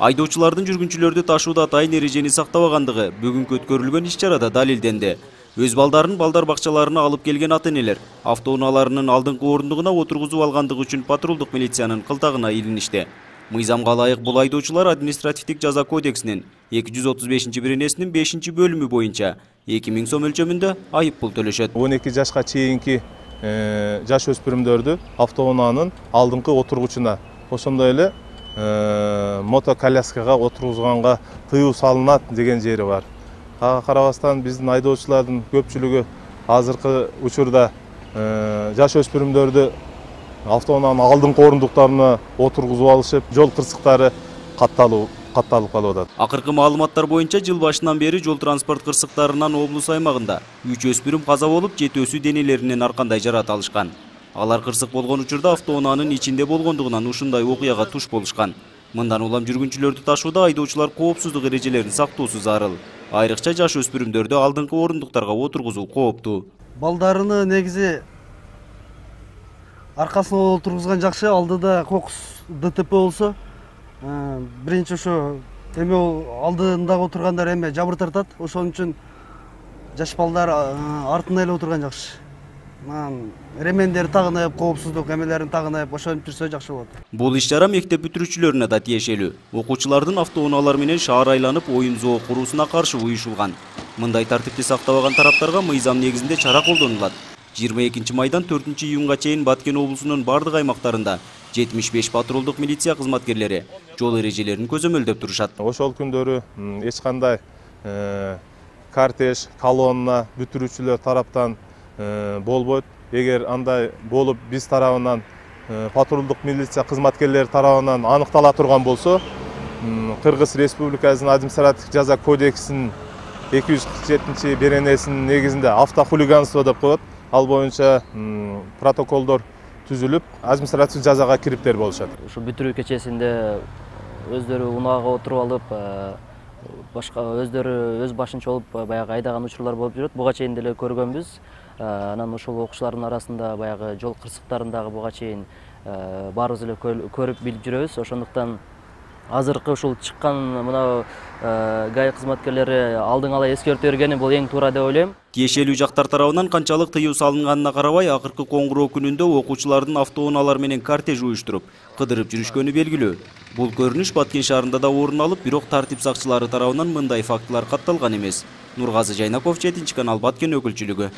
Айдоочулардын жүргүнчүлөрдү ташууда атайын эрежени сактабагандыгы бүгүнкү өткөрүлгөн иш-чарада далилденди. Өз балдарын балдар бакчаларына алып келген ата-энелер автоунааларынын алдыңкы орундугуна отургузуп алгандыгы үчүн патрулдук милициянын кылтагына илиништи. Мыйзамга ылайык бул айдоочулар административдик жаза кодексинин 235-биренесинин 5-бөлүмү боюнча 2000 сом өлчөмүндө айып пул төлөшөт. 12 жашка чейинки жаш өспүрүмдөрдү автоунаанын алдыңкы отургучуна, ошондой эле мотоколяскага отургузганга тыюу салынат деген жери бар. Ага карабастан биздин айдоочулардын көпчүлүгү азыркы учурда жаш өспүрүмдөрдү автоунаанын алдыңкы орундуктарына отургузуп алышып, жол кырсыктары катталып калып атат. Акыркы маалыматтар боюнча жыл башынан бери жол транспорт кырсыктарынан облус аймагында 3 өспүрүм каза болуп, 7-өсү денелеринен аркандай жарат алышкан. Алар кырсык болгон учурда автоунаанын ичинде болгондугунан ушундай окуяга туш болушкан. Мындан улам жүргүнчүлөрдү ташууда айдоочулар коопсуздук эрежелерин сактоосу зарыл. Айрыкча жаш өспүрүмдөрдү алдыңкы орундуктарга отургузуу кооптуу. Балдарыны негизи аркасына отургузган жакшы, алдыда кокус ДТП болсо, биринчи ошо эме алдындагы отургандар эме жабыр тартат. Ошон үчүн жаш балдар артына эле отурган жакшы. Ремендер тагынып, коопсуздук эмелерин тагынып, ошентип жүрсө жакшы болот. Бул иш-чара мектеп бүтүрүүчүлөрүнө да тиешелүү. Окуучулардын автоунаалар менен шаар айланып оюн-зоо куруусуна каршы уюшулган. Мындай тартипти сактабаган тараптарга мыйзам негизинде чара колдонулат. 22 майдан 4-июнга чейин Баткен облусунун бардык аймактарында 75 патрулдук милиция кызматкерлери жол эрежелерин көзөмөлдөп турушат. Ошол күндөрү эч кандай кортеж, колонна бүтүрүүчүлөр тараптан болбойт. Эгер андай болуп биз тарабынан патрулдук милиция кызматкерлери тарабынан аныктала турган болсо, Кыргыз Республикасынын административдик жаза кодексинин 247-беренесинин негизинде автохулиганство деп коет. Ал боюнча протоколдор түзүлүп, административдик жазага кириптер болушат. Ушу бүтүрүү кечесинде өздөрү унаага отуруп алып, башка өздөрү өз башынча болуп баягы айдаган учурлар болуп жүрөт. Буга чейин деле көргөнбүз. Анан ошол окуучулардын арасында баягы жол кырсыктарындагы буга чейин баарыбыз эле көрүп билип жүрөбүз. Ошондуктан азыркы ушул чыккан мына ГАИ кызматкерлери алдын ала эскертүү бергени бул эң туура деп ойлойм. Тиешелүү жактар тарабынан канчалык тыюу салынганына карабай, акыркы коңгуроо күнүндө окуучулардын автоунаалар менен кортеж уюштуруп, кыдырып жүрүшкөнү белгилүү. Бул көрүнүш Баткен шаарында да орун алып, бирок тартип сакчылары тарабынан мындай фактылар катталган эмес. Нургазы Жайнаков, 7 канал, Баткен өкүлчүлүгү.